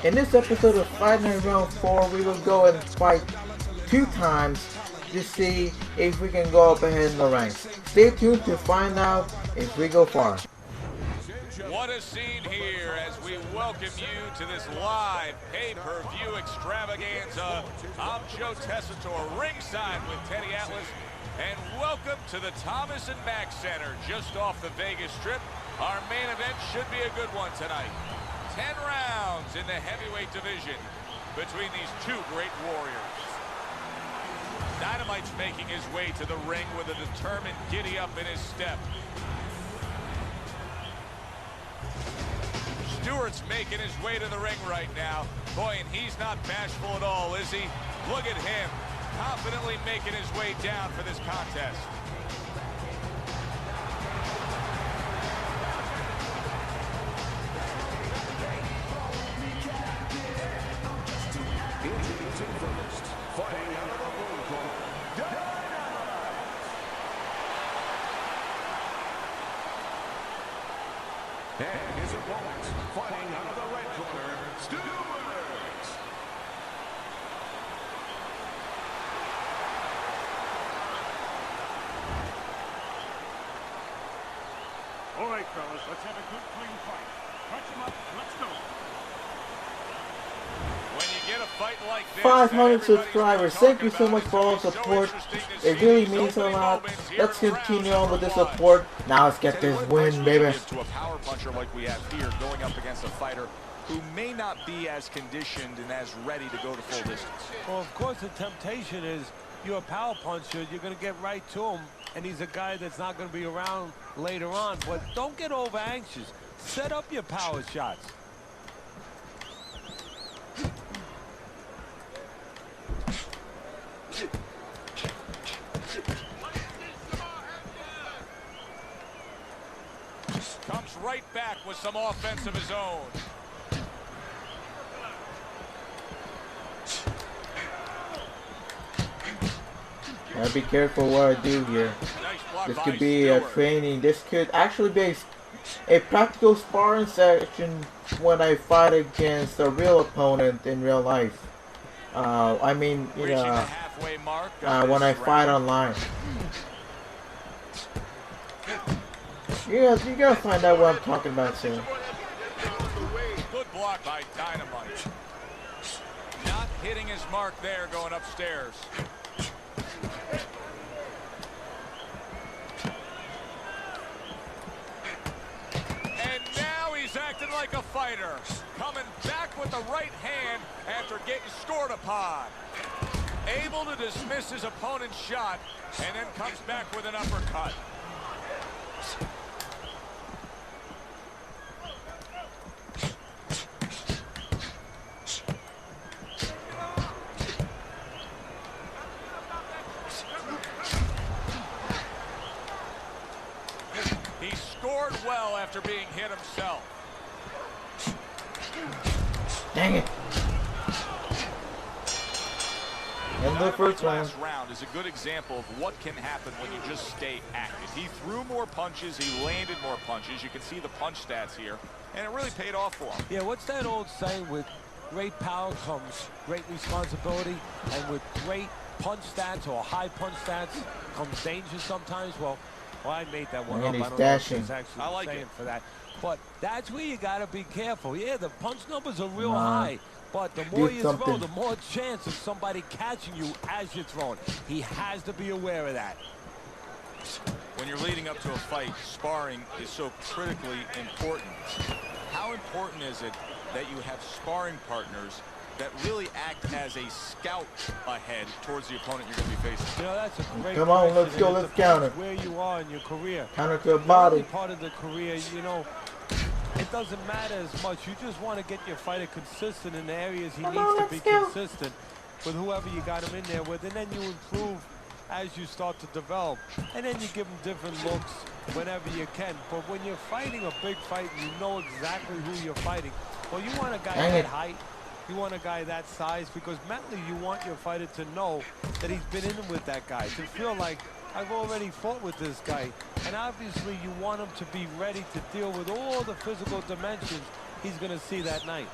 In this episode of Fight Night Round 4, we will go and fight 2 times to see if we can go up ahead in the ranks. Stay tuned to find out if we go far. What a scene here as we welcome you to this live pay-per-view extravaganza. I'm Joe Tessitore, ringside with Teddy Atlas, and welcome to the Thomas & Mack Center, just off the Vegas Strip. Our main event should be a good one tonight. 10 rounds in the heavyweight division between these two great warriors. Dynamite's making his way to the ring with a determined giddy-up in his step. Stewart's making his way to the ring right now. Boy, and he's not bashful at all, is he? Look at him, confidently making his way down for this contest. And his opponent, fighting out of the red corner, Stewart. All right, fellas, let's have a good, clean fight. Punch him up, let's go. When you get a fight like this, 500 subscribers, thank you so much for all the support. It really means a lot. Let's continue on with the support. Now let's get this win, baby. To a power puncher like we have here, going up against a fighter who may not be as conditioned and as ready to go to full distance. Well, of course, the temptation is you're a power puncher, you're going to get right to him, and he's a guy that's not going to be around later on. But don't get over anxious. Set up your power shots. Comes right back with some offense of his own. Gotta be careful what I do here. Nice block This by could be a Stewart. training. This could actually be a practical sparring session when I fight against a real opponent in real life. I mean, you Reaching the know, halfway mark of when I this fight round. online. You gotta find out what I'm talking about soon. Good block by Dynamite. Not hitting his mark there, going upstairs. And now he's acting like a fighter. Coming back with the right hand after getting scored upon. Able to dismiss his opponent's shot, and then comes back with an uppercut. He scored well after being hit himself. Dang it. In the first round. Last round is a good example of what can happen when you just stay active. He threw more punches, he landed more punches. You can see the punch stats here, and it really paid off for him. Yeah, what's that old saying? With great power comes great responsibility, and with great punch stats or high punch stats comes danger sometimes. Well, I made that one And up. he's I don't know dashing. if it's actually I like saying it. for that. But that's where you got to be careful. Yeah, the punch numbers are real high. But the more you throw, something. the more chance of somebody catching you as you're throwing. He has to be aware of that. When you're leading up to a fight, sparring is so critically important. How important is it that you have sparring partners that really act as a scout ahead towards the opponent you're going to be facing? You know, that's a great Come on, question, let's go, and it let's depends counter. where you are in your career. Counter to a The body. early part of the career, you know, it doesn't matter as much. You just want to get your fighter consistent in the areas he Come needs on, to let's be go. consistent with whoever you got him in there with, and then you improve as you start to develop, and then you give him different looks whenever you can. But when you're fighting a big fight and you know exactly who you're fighting, well, you want a guy Dang that it. height, you want a guy that size, because mentally you want your fighter to know that he's been in with that guy, to feel like, I've already fought with this guy. And obviously you want him to be ready to deal with all the physical dimensions he's going to see that night.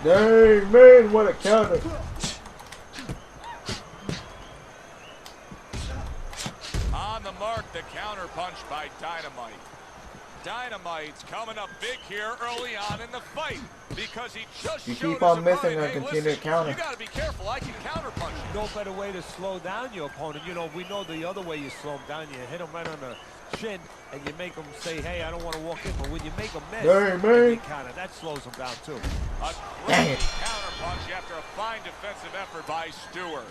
Dang, man, what a counter. On the mark, the counter punch by Dynamite. Dynamite's coming up big here early on in the fight because he just You showed keep on his missing opponent, and hey, continue to listen, counter. you got to be careful. I can counter punch you. No better way to slow down your opponent. You know, we know the other way you slow him down. You hit him right on the shin and you make him say, hey, I don't want to walk in. But when you make him miss, Dang, man. and you counter, that slows him down too. A great counter punch after a fine defensive effort by Stewart.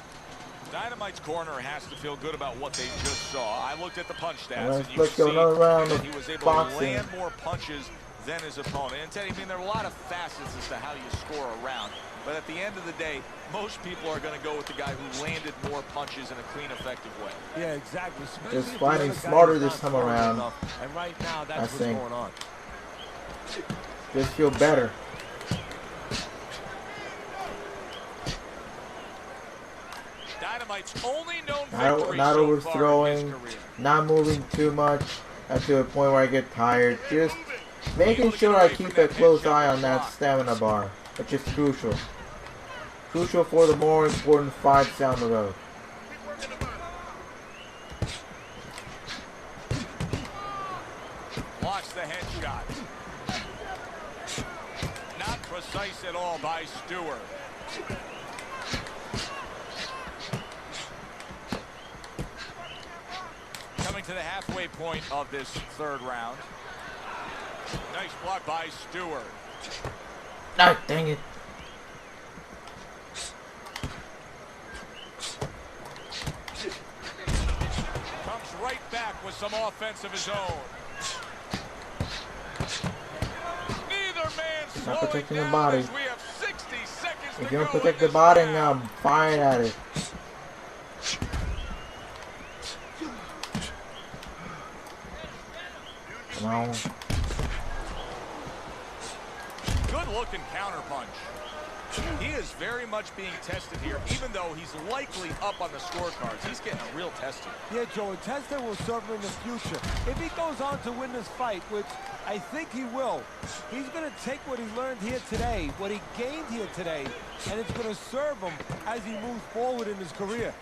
Dynamite's corner has to feel good about what they just saw. I looked at the punch stats, and you Let's go see another round that of he was able boxing. to land more punches than his opponent. And Teddy, I mean, there are a lot of facets as to how you score a round. But at the end of the day, most people are going to go with the guy who landed more punches in a clean, effective way. Yeah, exactly. Especially Just if the fighting other guy smarter is this not time throwing around. enough. And right now, that's I what's think. going on. Just feel better. Dynamite's only known victory Not so overthrowing, far in his career. not moving too much to a point where I get tired. Just making sure I keep a close eye on that stamina bar, which is crucial. Crucial for the more important fights down the road. Blocks the headshot. Not precise at all by Stewart. Coming to the halfway point of this third round. Nice block by Stewart. Ah, dang it. Comes right back with some offense of his own. Neither man Not slowing protecting the down body. as we have 60 seconds If to you don't go protect in the this body, round. I'm firing at it. Come on. Good looking counter punch. He is very much being tested here, even though he's likely up on the scorecards. He's getting a real test here. Yeah, Joe, a test that will serve him in the future. If he goes on to win this fight, which I think he will, he's going to take what he learned here today, what he gained here today, and it's going to serve him as he moves forward in his career.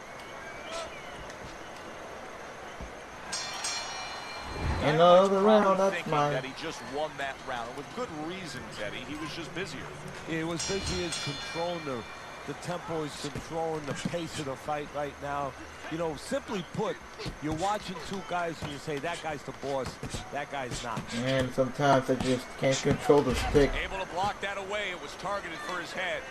Another round, Probably that's thinking mine. that he just won that round. And with good reason, Teddy. He was just busier. He was busy as controlling the tempo, is controlling the pace of the fight right now. You know, simply put, you're watching two guys and you say, that guy's the boss, that guy's not. And sometimes I just can't control the stick. Able to block that away. It was targeted for his head.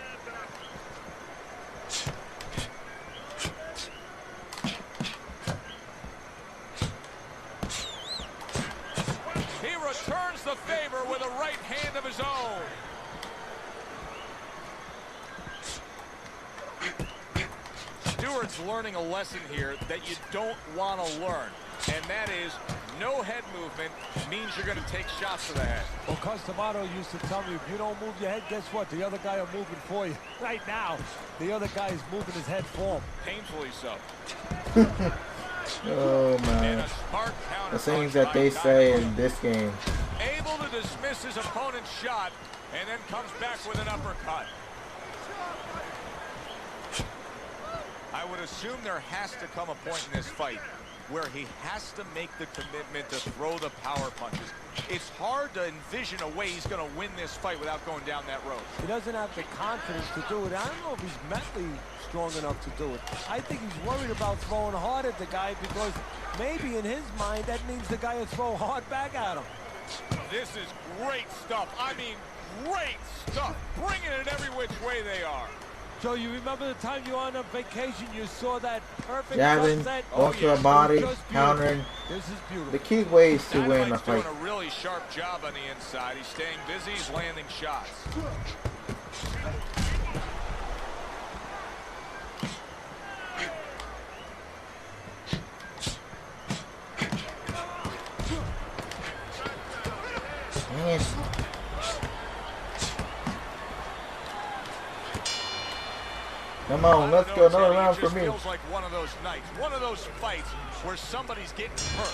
He returns the favor with a right hand of his own. Stewart's learning a lesson here that you don't want to learn, and that is no head movement means you're going to take shots to the head. Well, Customato used to tell me, if you don't move your head, guess what? The other guy are moving for you. Right now, the other guy is moving his head for him. Painfully so. Oh And man. a smart counter The things punch that by they say Dynamite. in this game. Able to dismiss his opponent's shot and then comes back with an uppercut. I would assume there has to come a point in this fight where he has to make the commitment to throw the power punches. It's hard to envision a way he's going to win this fight without going down that road. He doesn't have the confidence to do it. I don't know if he's mentally strong enough to do it. I think he's worried about throwing hard at the guy because maybe in his mind that means the guy will throw hard back at him. This is great stuff. I mean, great stuff. Bringing it every which way they are. Joe, you remember the time you were on a vacation, you saw that perfect Jabbing, sunset? going to the It body, was just countering. beautiful. This is beautiful. The key ways to win a Dynamite's fight. doing a really sharp job on the inside. He's staying busy. He's landing shots. Dang it. Come on, let's go another round for me. It feels like one of those nights, one of those fights where somebody's getting hurt,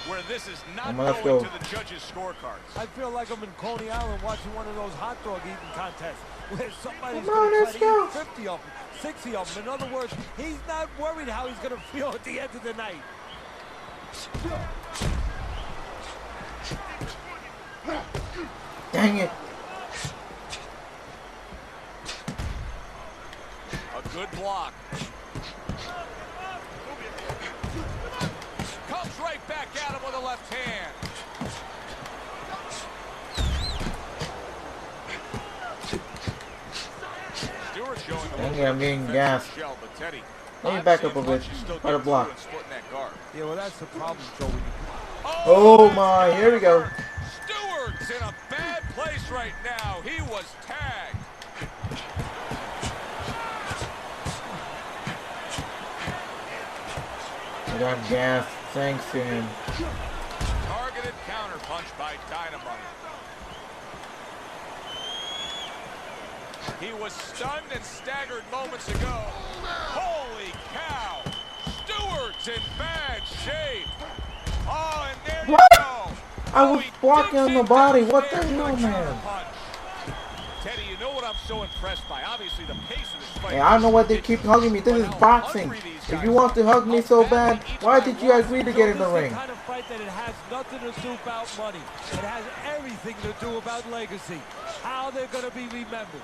where this is not Let's going go. to the judges' scorecards. I feel like I'm in Coney Island watching one of those hot dog eating contests. where somebody's Come on, going to let's try to go. eat 50 of them, 60 of them. In other words, he's not worried how he's going to feel at the end of the night. Dang it. A good block. Comes right back at him with a left hand. Stewart showing a Dang little it, I'm getting gassed. shell, but Teddy, Let me back up a bit. Try to block. Yeah, well, that's the problem, Joe. When you Oh my, here we go. Stewart's in a bad place right now. He was tagged. I got gassed thanks to him. Targeted counter punch by Dynamite. He was stunned and staggered moments ago. Holy cow! Stewart's in bad shape. Oh, and there you go. I was blocking on the body. What the hell, man? Teddy, you know what I'm so impressed by? Obviously, the pace of this fight. Hey, I don't know why they keep hugging me. This is boxing. If you want to hug me so bad, why did you agree to get in the ring? This is the kind of fight that it has nothing to do about money. It has everything to do about legacy. How they're going to be remembered.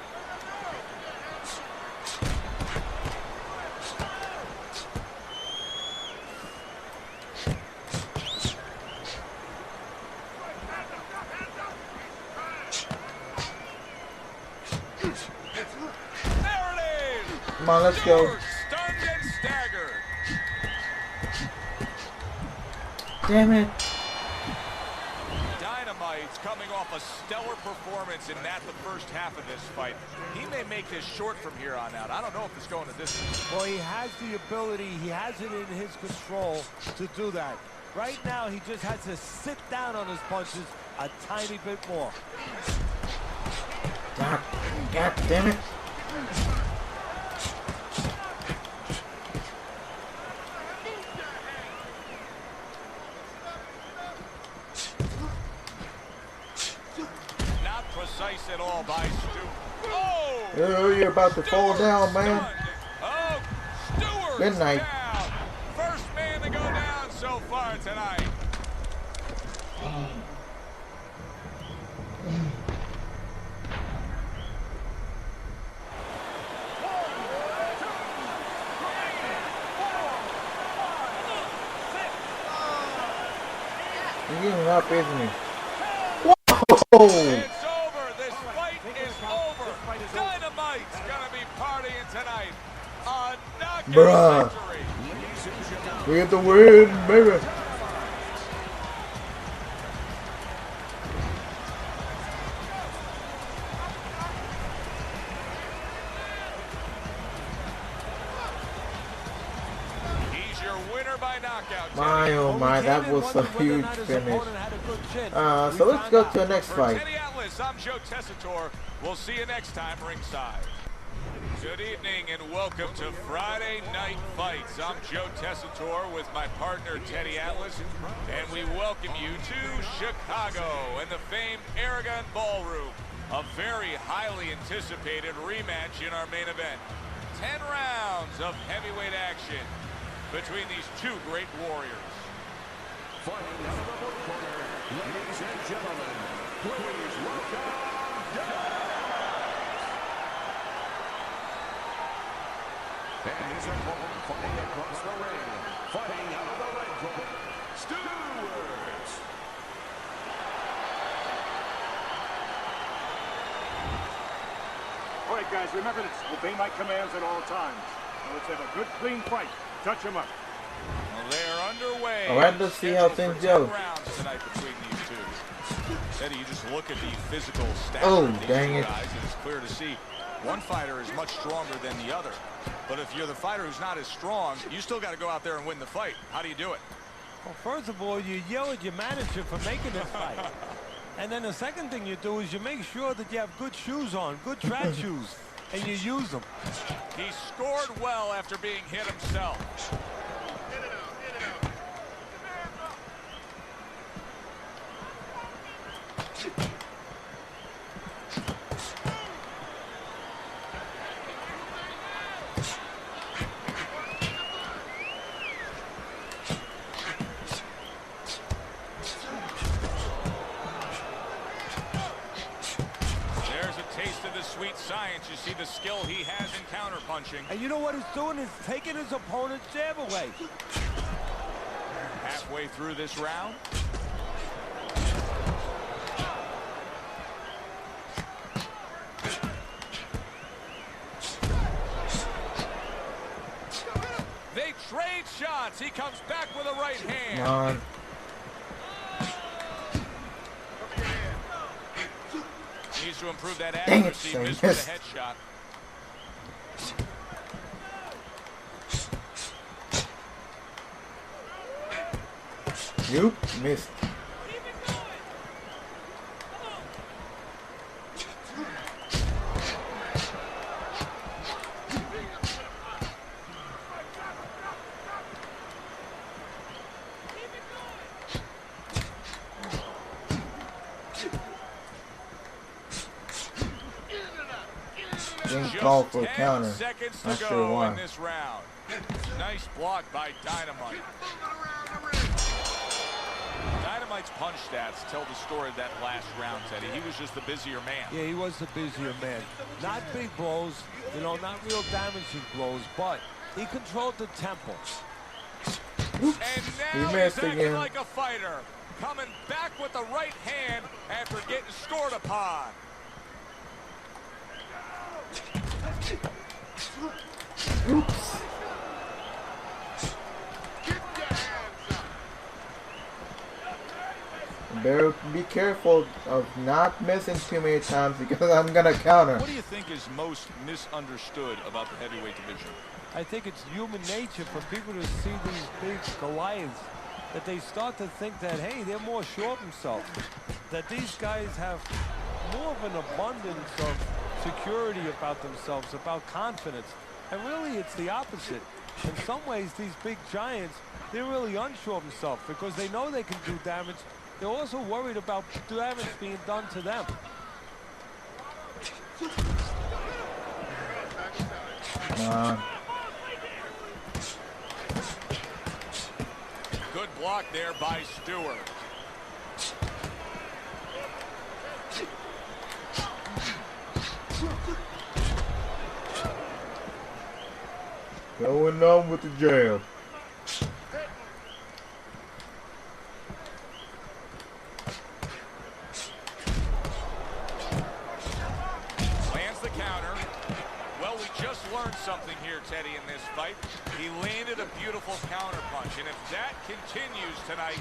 Come on, let's go. Stunned and staggered. Damn it. Dynamite's coming off a stellar performance in that the first half of this fight. He may make this short from here on out. I don't know if it's going to distance. Well, he has the ability, he has it in his control to do that. Right now, he just has to sit down on his punches a tiny bit more. God damn it. Not precise at all by Stu. Oh! You're about to fall down, man. Oh, Stewart's Good night. down. First man to go down so far tonight. He's giving up, isn't he? Whoa! It's over. This fight is over. Dynamite's gonna be partying tonight. A knockout Bruh. victory. We get the win, baby. He's your winner by knockout. My oh my, that was a huge finish. So let's go to the next For fight. Teddy Atlas, I'm Joe Tessitore. We'll see you next time ringside. Good evening and welcome to Friday Night Fights. I'm Joe Tessitore with my partner Teddy Atlas, and we welcome you to Chicago and the famed Aragon Ballroom. A very highly anticipated rematch in our main event. 10 rounds of heavyweight action between these two great warriors. Fighting out of the blue corner, ladies and gentlemen, please welcome and his opponent fighting across the ring, fighting out of the red corner, Stewart. All right, guys, remember this. Obey my commands at all times. Now let's have a good, clean fight. Touch him up. Well, they're underway. All right, let's see how things go. 10 rounds tonight between these two. Teddy, you just look at the physical stats Oh, of these dang two it. guys, and it's clear to see one fighter is much stronger than the other. But if you're the fighter who's not as strong, you still got to go out there and win the fight. How do you do it? Well, first of all, you yell at your manager for making this fight. And then the second thing you do is you make sure that you have good shoes on, good track shoes, and you use them. He scored well after being hit himself. punching. And you know what he's doing? He's taking his opponent's jab away. Halfway through this round. They trade shots. He comes back with a right hand. Come on. Needs to improve that Dang it, accuracy. so he Missed with missed. a headshot. Nope, missed. Didn't call for a 10 counter. seconds to Not go sure why. in this round. Nice block by Dynamite. Dynamite's punch stats tell the story of that last round, Teddy. He was just the busier man. Yeah, he was the busier man. Not big blows, you know, not real damaging blows, but he controlled the tempo. And He now missed he's acting again. like a fighter. Coming back with the right hand after getting scored upon. Oops. Better be careful of not missing too many times because I'm gonna counter. What do you think is most misunderstood about the heavyweight division? I think it's human nature for people to see these big Goliaths, that they start to think that, hey, they're more sure of themselves, that these guys have more of an abundance of security about themselves, about confidence. And really, it's the opposite. In some ways, these big giants, they're really unsure of themselves because they know they can do damage. They're also worried about damage being done to them. Good block there by Stewart. Going on with the jab. Lands the counter. Well, we just learned something here, Teddy, in this fight. He landed a beautiful counter punch, and if that continues tonight,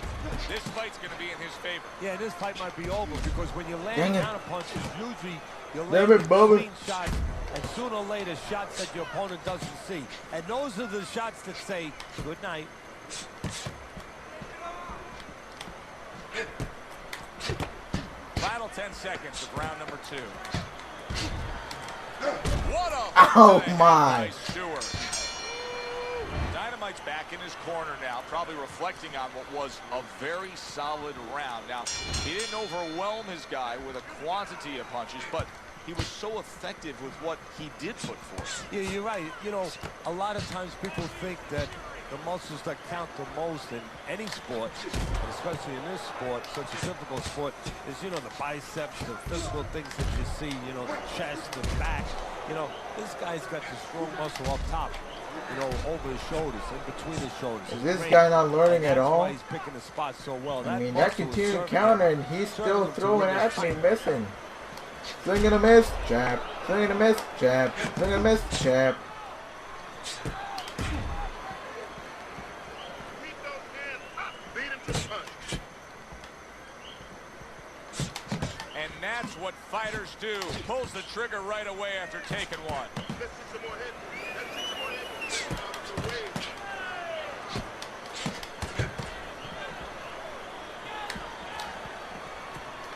this fight's going to be in his favor. Yeah, this fight might be over because when you Dang land it. counter punches, usually you Never land bother. clean shots, and sooner or later, shots that your opponent doesn't see. And those are the shots that say, good night. Final 10 seconds of round number 2. What a Oh, hook to the head my. by Stewart. Dynamite's back in his corner now, probably reflecting on what was a very solid round. Now, he didn't overwhelm his guy with a quantity of punches, but he was so effective with what he did put forth. Yeah, you're right. You know, a lot of times people think that the muscles that count the most in any sport, and especially in this sport, such a difficult sport, is, you know, the biceps, the physical things that you see, you know, the chest, the back. You know, this guy's got the strong muscle up top, you know, over his shoulders, in between his shoulders. Is It's this great. guy not learning And at that's all? why he's picking the spot so well. I mean, muscle that is continued serving counter him. and he's Serving still him to throwing win this at me, fight. missing. Swing and a miss, jab. Swing and a miss, jab. Swing and a miss, jab. And that's what fighters do. Pulls the trigger right away after taking one.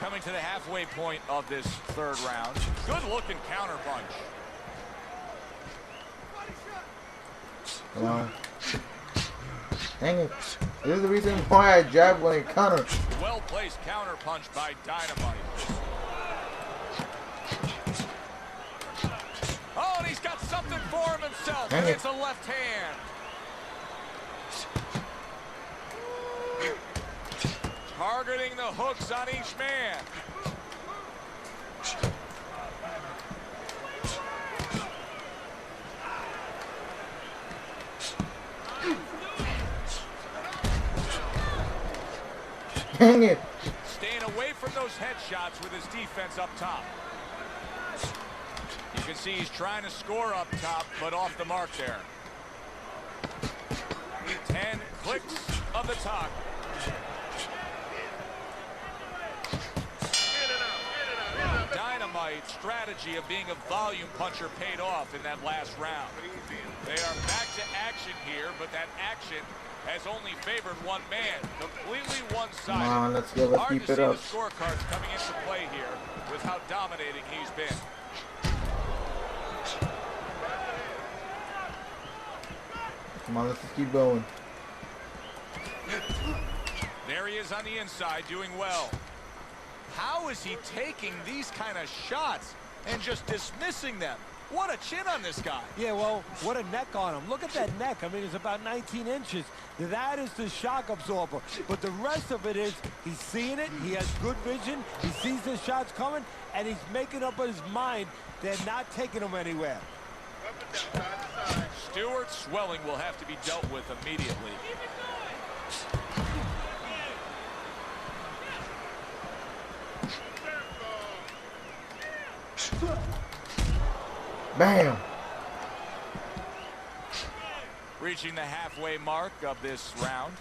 Coming to the halfway point of this third round. Good looking counter punch. Come on. Dang it. This is the reason why I jab when I counter. Well placed counter punch by Dynamite. Oh, and he's got something for him himself. Dang And it. it's a left hand. Targeting the hooks on each man. Dang it. Staying away from those headshots with his defense up top. You can see he's trying to score up top, but off the mark there. 10 clicks of the talk. Dynamite strategy of being a volume puncher paid off in that last round. They are back to action here, but that action has only favored one man, completely one-sided. Come on, let's go. Let's Hard keep to it see up. the scorecards coming into play here with how dominating he's been. Come on, let's just keep going. There he is on the inside, doing well. How is he taking these kind of shots and just dismissing them? What a chin on this guy. Yeah, well, what a neck on him. Look at that neck. I mean, it's about 19 inches. That is the shock absorber. But the rest of it is he's seeing it. He has good vision. He sees the shots coming, and he's making up his mind they're not taking him anywhere. Stewart's swelling will have to be dealt with immediately. Bam. Reaching the halfway mark of this round.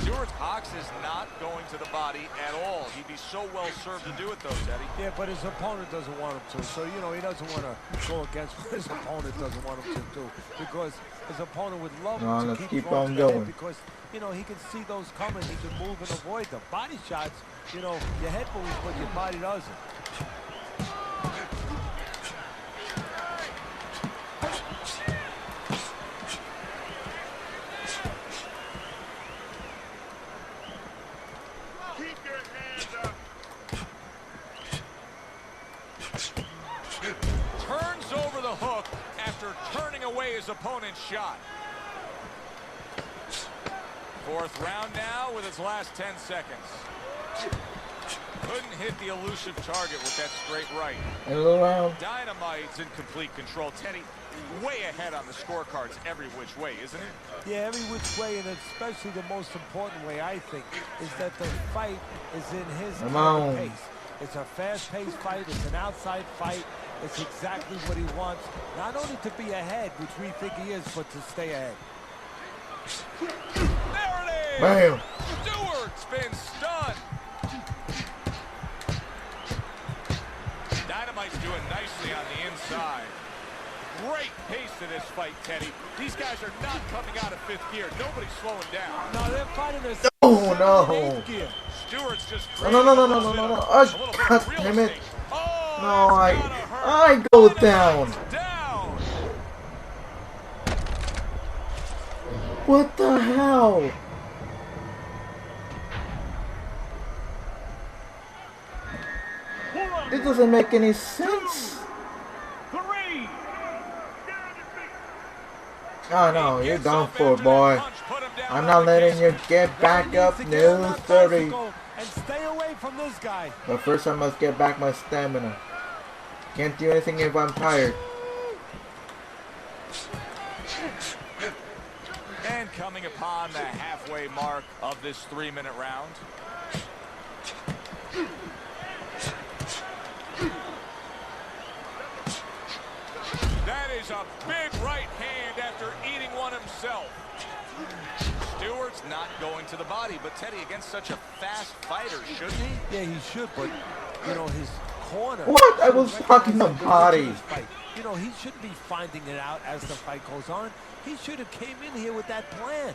Stewart Hawks is not going to the body at all. He'd be so well served to do it, though, Teddy. Yeah, but his opponent doesn't want him to. So, you know, he doesn't want to go against what his opponent doesn't want him to do. Because his opponent would love him Let's to keep going on to the head going. because, you know, he can see those coming. He can move and avoid them. Body shots, you know, your head moves, but your body doesn't. Turns over the hook after turning away his opponent's shot. Fourth round now with its last 10 seconds. Couldn't hit the elusive target with that straight right. And a little round. Dynamite's in complete control. Teddy, way ahead on the scorecards every which way, isn't it? Yeah, every which way, and especially the most important way, I think, is that the fight is in his Come on. pace. It's a fast-paced fight. It's an outside fight. It's exactly what he wants. Not only to be ahead, which we think he is, but to stay ahead. There it is! Bam. Stewart's been stunned. Dynamite's doing nicely on the inside. Great pace to this fight, Teddy. These guys are not coming out of fifth gear. Nobody's slowing down. No, they're fighting this. Oh, no. Stewart's just No. Oh, God damn it. No, I go down. Down. What the hell? It doesn't make any sense. Oh no, you're done for, boy. I'm not letting you get back up. No, 30. And stay away from this guy. But first I must get back my stamina. Can't do anything if I'm tired. And coming upon the halfway mark of this 3-minute round. That is a big right hand after eating one himself. Stewart's not going to the body, but Teddy, against such a fast fighter, shouldn't he? Yeah, he should, but, you know, his corner... What? I was talking the body. You know, he shouldn't be finding it out as the fight goes on. He should have came in here with that plan.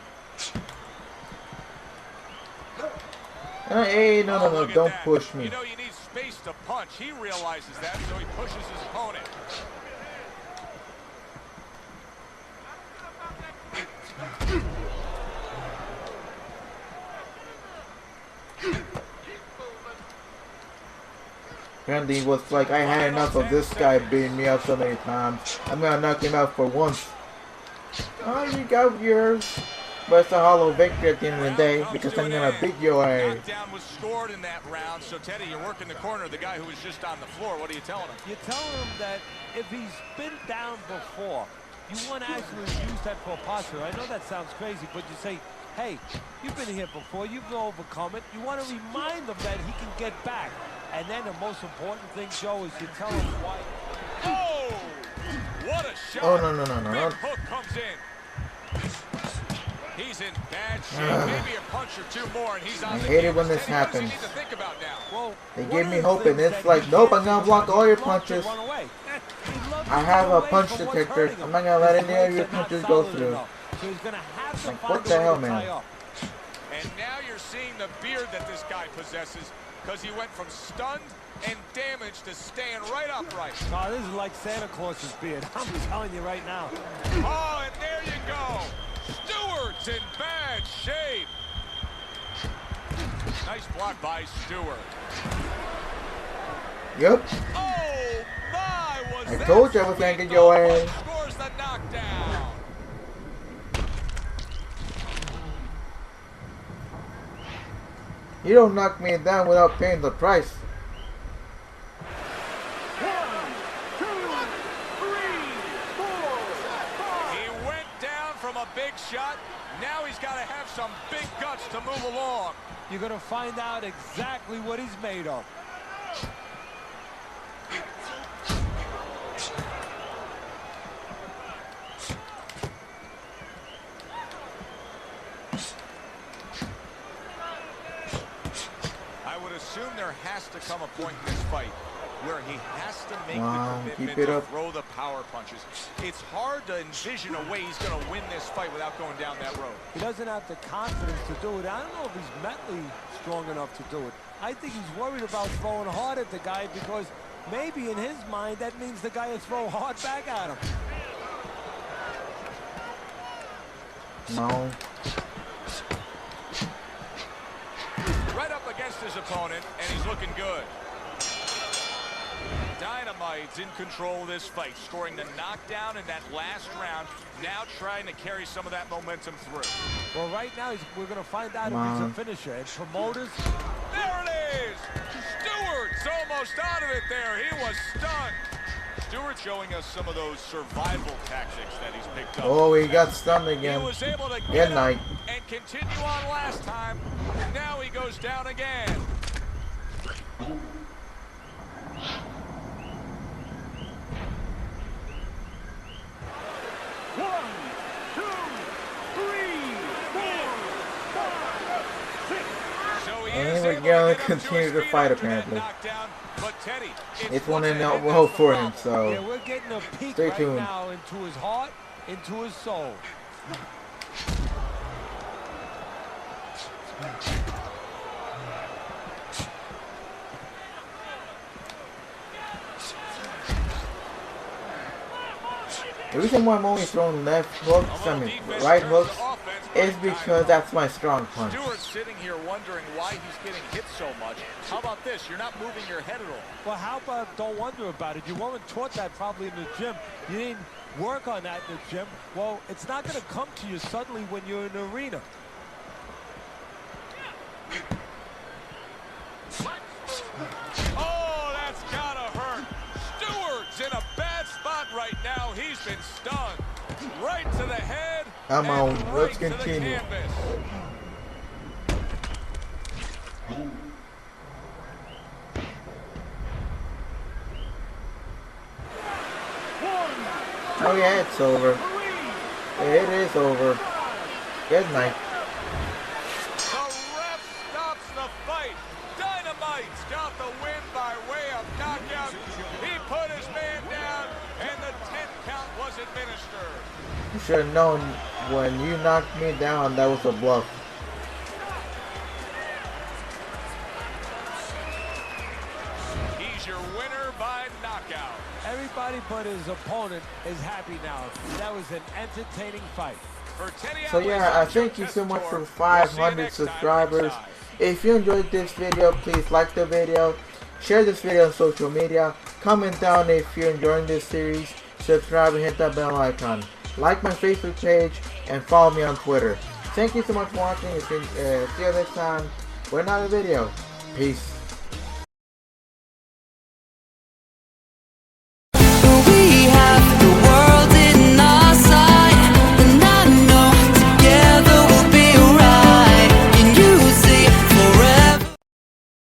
Hey, no, don't push me. You know, you need space to punch. He realizes that, so he pushes his opponent. Apparently it was like I had enough of this guy beating me up so many times. I'm gonna knock him out for once. Oh, you got yours. but it's a hollow victory at the end of the day because I'm gonna beat your ass. Knockdown was scored in that round. So Teddy, you're working the corner of the guy who was just on the floor. What are you telling him? You're telling him that if he's been down before, you want to actually use that for posture. I know that sounds crazy, but you say, hey, you've been here before, you've overcome it. You want to remind him that he can get back. And then the most important thing, Joe, is you tell him why. Oh! What a shot! Oh, no. Big hook comes in. He's in bad shape. Maybe a punch or two more, and he's on I the hate it when this Teddy, what does he happens. need to think about now? Well, They one give of me the hope, and things it's that like, he nope, did I'm gonna is block all your he loves to punches. run away. He loves I to have run a away punch from what's detector. hurting him. I'm not gonna let His any of legs your are not punches go solid through. enough. So he's gonna have to Like, find what the a way hell, to man? tie up. And now you're seeing the beard that this guy possesses, because he went from stunned and damaged to staying right upright. Oh, this is like Santa Claus's beard. I'm telling you right now. Oh, and there you go. Stewart's in bad shape. Nice block by Stewart. Yep. Oh, my, was I that told you I was gonna sweet. get your The ass. punch scores the knockdown. You don't knock me down without paying the price. 1, 2, 3, 4, 5. He went down from a big shot. Now he's got to have some big guts to move along. You're gonna find out exactly what he's made of. I would assume there has to come a point in this fight where he has to make Wow, the keep commitment it to up. throw the power punches. It's hard to envision a way he's going to win this fight without going down that road. He doesn't have the confidence to do it. I don't know if he's mentally strong enough to do it. I think he's worried about throwing hard at the guy because maybe in his mind that means the guy will throw hard back at him. No. Right up against his opponent, and he's looking good. Dynamite's in control of this fight, scoring the knockdown in that last round, now trying to carry some of that momentum through. Well, right now we're going to find out if he's a finisher. And promoters, There it is! Stewart's almost out of it there. He was stunned. Stewart showing us some of those survival tactics that he's picked up. Oh, he got stunned He again. was able to Good get night. up and continue on last time. Now he goes down again. One, two, three, four, five, six. So he And is we're able gonna to get up continue to to his feet fight, after that apparently. knockdown. But Teddy, It's one what's in ahead, the that's row the for him, problem. so yeah, we're getting a peek stay right tuned. now into his heart, into his soul. the reason why I'm only throwing left hooks, I mean right hooks, is because that's my strong punch. Stewart's sitting here wondering why he's getting hit so much. How about this? You're not moving your head at all. Well, how about don't wonder about it? You weren't taught that probably in the gym. You didn't work on that in the gym. Well, it's not going to come to you suddenly when you're in the arena. Oh, that's gotta hurt. Stewart's in a bad spot right now. He's been stunned. Right to the head. Come and on, right let's to the continue. canvas. Oh yeah, it's over. It is over. Good night. The ref stops the fight. Dynamite's got the win by way of knockout. He put his man down, and the 10 count was administered. You should have known when you knocked me down that was a bluff. He's your winner by knockout. Everybody but his opponent is happy now. That was an entertaining fight. For Teddy So Atlas, yeah, I I'm Joe thank you so much for Tessitore. We'll see you 500 next time subscribers. ringside. If you enjoyed this video, please like the video, share this video on social media, comment down if you're enjoying this series, subscribe and hit that bell icon. Like my Facebook page and follow me on Twitter. Thank you so much for watching. See you next time with another video. Peace.